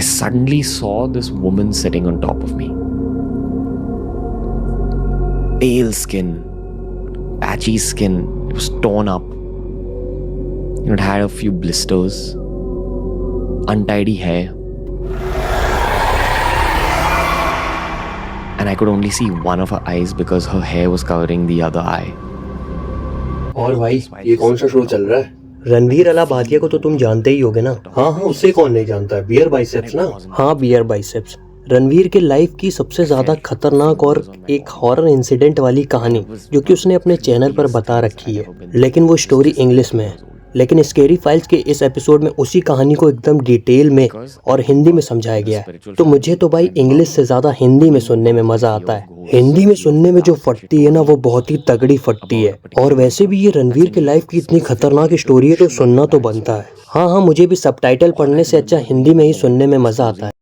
I suddenly saw this woman sitting on top of me. Pale skin, patchy skin, it was torn up. It had a few blisters, untidy hair. And I could only see one of her eyes because her hair was covering the other eye. और भाई ये कौन सा show चल रहा है? रणवीर अला भाटिया को तो तुम जानते ही होगे ना? हाँ हाँ, उसे कौन नहीं जानता है, बियर बाइसेप्स ना? हाँ, बियर बाइसेप्स। रणवीर के लाइफ की सबसे ज्यादा खतरनाक और एक हॉरर इंसिडेंट वाली कहानी जो कि उसने अपने चैनल पर बता रखी है, लेकिन वो स्टोरी इंग्लिश में है। लेकिन स्केरी फाइल्स के इस एपिसोड में उसी कहानी को एकदम डिटेल में और हिंदी में समझाया गया है। तो मुझे तो भाई इंग्लिश से ज्यादा हिंदी में सुनने में मजा आता है। हिंदी में सुनने में जो फटती है ना, वो बहुत ही तगड़ी फटती है। और वैसे भी ये रणवीर के लाइफ की इतनी खतरनाक स्टोरी है तो सुनना तो बनता है। हाँ हाँ, मुझे भी सबटाइटल पढ़ने से अच्छा हिंदी में ही सुनने में मजा आता है।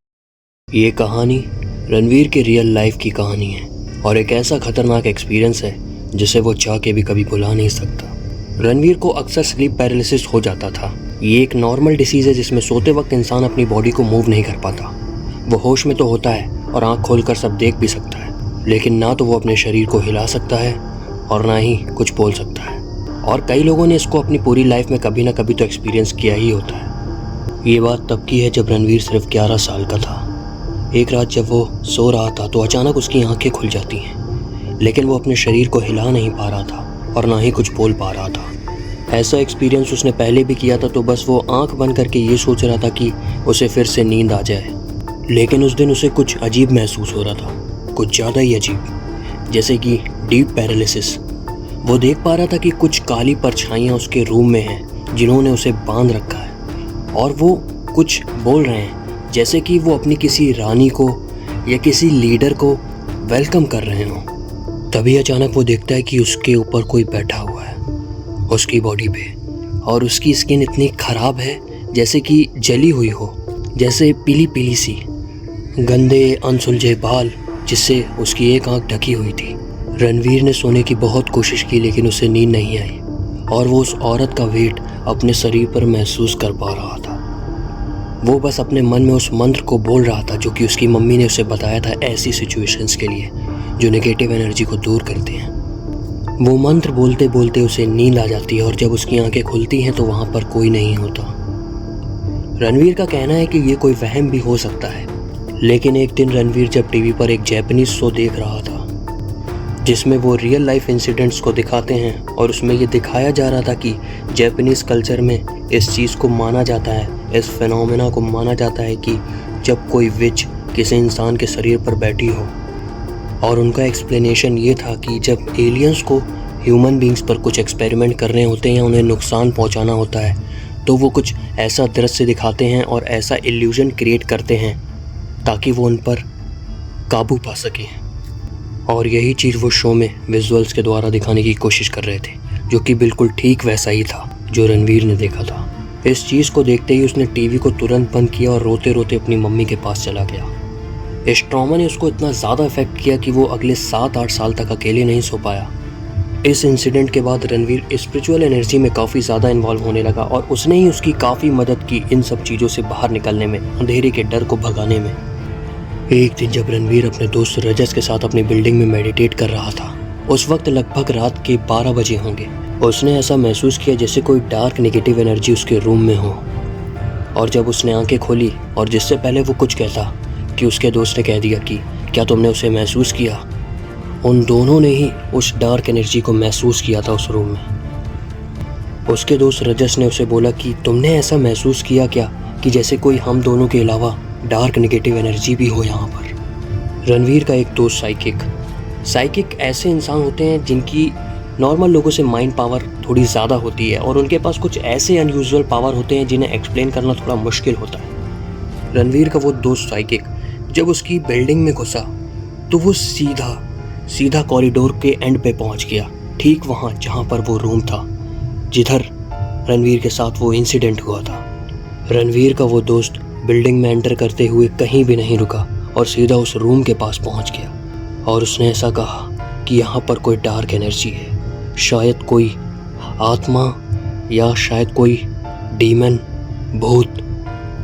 ये कहानी रणवीर के रियल लाइफ की कहानी है और एक ऐसा खतरनाक एक्सपीरियंस है जिसे वो चाह के भी कभी भुला नहीं सकता। रणवीर को अक्सर स्लीप पैरालिसिस हो जाता था। ये एक नॉर्मल डिसीज है जिसमें सोते वक्त इंसान अपनी बॉडी को मूव नहीं कर पाता। वो होश में तो होता है और आंख खोलकर सब देख भी सकता है, लेकिन ना तो वो अपने शरीर को हिला सकता है और ना ही कुछ बोल सकता है। और कई लोगों ने इसको अपनी पूरी लाइफ में कभी ना कभी तो एक्सपीरियंस किया ही होता है। ये बात तब की है जब रणवीर सिर्फ 11 साल का था। एक रात जब वो सो रहा था तो अचानक उसकी आंखें खुल जाती हैं, लेकिन वो अपने शरीर को हिला नहीं पा रहा था और ना ही कुछ बोल पा रहा था। ऐसा एक्सपीरियंस उसने पहले भी किया था, तो बस वो आंख बंद करके ये सोच रहा था कि उसे फिर से नींद आ जाए। लेकिन उस दिन उसे कुछ अजीब महसूस हो रहा था, कुछ ज़्यादा ही अजीब, जैसे कि डीप पैरालिसिस। वो देख पा रहा था कि कुछ काली परछाइयाँ उसके रूम में हैं जिन्होंने उसे बांध रखा है, और वो कुछ बोल रहे हैं जैसे कि वो अपनी किसी रानी को या किसी लीडर को वेलकम कर रहे हों। तभी अचानक वो देखता है कि उसके ऊपर कोई बैठा हुआ है उसकी बॉडी पे, और उसकी स्किन इतनी ख़राब है जैसे कि जली हुई हो, जैसे पीली पीली सी, गंदे अनसुलझे बाल जिससे उसकी एक आंख ढकी हुई थी। रणवीर ने सोने की बहुत कोशिश की लेकिन उसे नींद नहीं आई और वो उस औरत का वेट अपने शरीर पर महसूस कर पा रहा था। वो बस अपने मन में उस मंत्र को बोल रहा था जो कि उसकी मम्मी ने उसे बताया था ऐसी सिचुएशंस के लिए जो नेगेटिव एनर्जी को दूर करते हैं। वो मंत्र बोलते बोलते उसे नींद आ जाती है और जब उसकी आंखें खुलती हैं तो वहाँ पर कोई नहीं होता। रणवीर का कहना है कि ये कोई वहम भी हो सकता है, लेकिन एक दिन रणवीर जब टीवी पर एक जैपनीज शो देख रहा था जिसमें वो रियल लाइफ इंसिडेंट्स को दिखाते हैं, और उसमें ये दिखाया जा रहा था कि जैपनीज कल्चर में इस चीज़ को माना जाता है, इस फिनोमेना को माना जाता है कि जब कोई विच किसी इंसान के शरीर पर बैठी हो। और उनका एक्सप्लेनेशन ये था कि जब एलियंस को ह्यूमन बींग्स पर कुछ एक्सपेरिमेंट करने होते हैं या उन्हें नुकसान पहुंचाना होता है तो वो कुछ ऐसा दृश्य दिखाते हैं और ऐसा इल्यूजन क्रिएट करते हैं ताकि वो उन पर काबू पा सकें। और यही चीज़ वो शो में विजुअल्स के द्वारा दिखाने की कोशिश कर रहे थे, जो कि बिल्कुल ठीक वैसा ही था जो रणवीर ने देखा था। इस चीज़ को देखते ही उसने टीवी को तुरंत बंद किया और रोते रोते अपनी मम्मी के पास चला गया। इस ट्रॉमा ने उसको इतना ज़्यादा इफेक्ट किया कि वो अगले 7-8 साल तक अकेले नहीं सो पाया। इस इंसिडेंट के बाद रणवीर स्पिरिचुअल एनर्जी में काफ़ी ज़्यादा इन्वॉल्व होने लगा और उसने ही उसकी काफ़ी मदद की इन सब चीज़ों से बाहर निकलने में, अंधेरे के डर को भगाने में। एक दिन जब रणवीर अपने दोस्त रजत के साथ अपनी बिल्डिंग में मेडिटेट कर रहा था, उस वक्त लगभग रात के 12 बजे होंगे, उसने ऐसा महसूस किया जैसे कोई डार्क नेगेटिव एनर्जी उसके रूम में हो। और जब उसने आंखें खोली और जिससे पहले वो कुछ कहता कि उसके दोस्त ने कह दिया कि क्या तुमने उसे महसूस किया। उन दोनों ने ही उस डार्क एनर्जी को महसूस किया था उस रूम में। उसके दोस्त रजस ने उसे बोला कि तुमने ऐसा महसूस किया क्या कि जैसे कोई हम दोनों के अलावा डार्क नेगेटिव एनर्जी भी हो यहाँ पर। रणवीर का एक दोस्त साइकिक ऐसे इंसान होते हैं जिनकी नॉर्मल लोगों से माइंड पावर थोड़ी ज़्यादा होती है और उनके पास कुछ ऐसे अनयूजुअल पावर होते हैं जिन्हें एक्सप्लेन करना थोड़ा मुश्किल होता है। रणवीर का वो दोस्त साइकिक जब उसकी बिल्डिंग में घुसा तो वो सीधा कॉरिडोर के एंड पे पहुंच गया, ठीक वहाँ जहाँ पर वो रूम था जिधर रणवीर के साथ वो इंसिडेंट हुआ था। रणवीर का वो दोस्त बिल्डिंग में एंटर करते हुए कहीं भी नहीं रुका और सीधा उस रूम के पास पहुंच गया और उसने ऐसा कहा कि यहाँ पर कोई डार्क एनर्जी है, शायद कोई आत्मा या शायद कोई डीमन, भूत।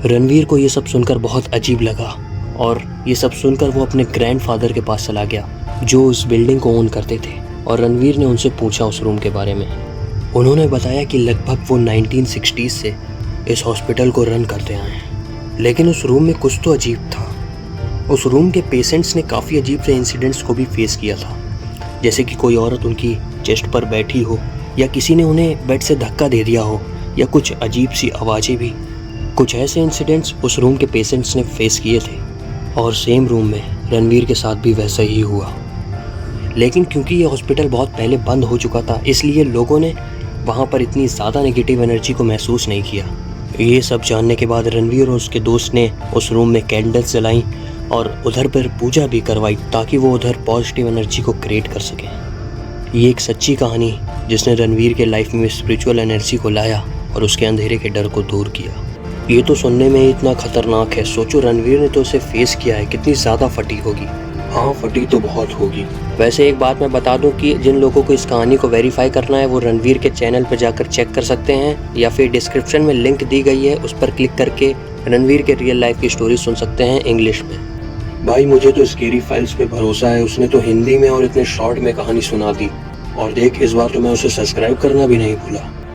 रणवीर को ये सब सुनकर बहुत अजीब लगा और ये सब सुनकर वो अपने ग्रैंडफादर के पास चला गया जो उस बिल्डिंग को ओन करते थे और रणवीर ने उनसे पूछा उस रूम के बारे में। उन्होंने बताया कि लगभग वो 1960s से इस हॉस्पिटल को रन करते आए हैं, लेकिन उस रूम में कुछ तो अजीब था। उस रूम के पेशेंट्स ने काफ़ी अजीब से इंसिडेंट्स को भी फेस किया था, जैसे कि कोई औरत उनकी चेस्ट पर बैठी हो या किसी ने उन्हें बेड से धक्का दे दिया हो या कुछ अजीब सी आवाज़ें भी। कुछ ऐसे इंसिडेंट्स उस रूम के पेशेंट्स ने फेस किए थे और सेम रूम में रणवीर के साथ भी वैसा ही हुआ। लेकिन क्योंकि ये हॉस्पिटल बहुत पहले बंद हो चुका था, इसलिए लोगों ने वहाँ पर इतनी ज़्यादा नेगेटिव एनर्जी को महसूस नहीं किया। ये सब जानने के बाद रणवीर और उसके दोस्त ने उस रूम में कैंडल्स जलाई और उधर पर पूजा भी करवाई ताकि वो उधर पॉजिटिव एनर्जी को क्रिएट कर सकें। ये एक सच्ची कहानी जिसने रणवीर के लाइफ में स्पिरिचुअल एनर्जी को लाया और उसके अंधेरे के डर को दूर किया। ये तो सुनने में इतना खतरनाक है, सोचो रणवीर ने तो उसे फेस किया है, कितनी ज़्यादा फटी होगी। हाँ, फटी तो बहुत होगी। वैसे एक बात मैं बता दूं कि जिन लोगों को इस कहानी को वेरीफाई करना है वो रणवीर के चैनल पर जाकर चेक कर सकते हैं या फिर डिस्क्रिप्शन में लिंक दी गई है, उस पर क्लिक करके रणवीर के रियल लाइफ की स्टोरी सुन सकते हैं इंग्लिश में। भाई मुझे तो स्केरी फाइल्स पे भरोसा है, उसने तो हिंदी में और इतने शॉर्ट में कहानी सुना दी। और देख, इस बार तो मैं उसे सब्सक्राइब करना भी नहीं भूला।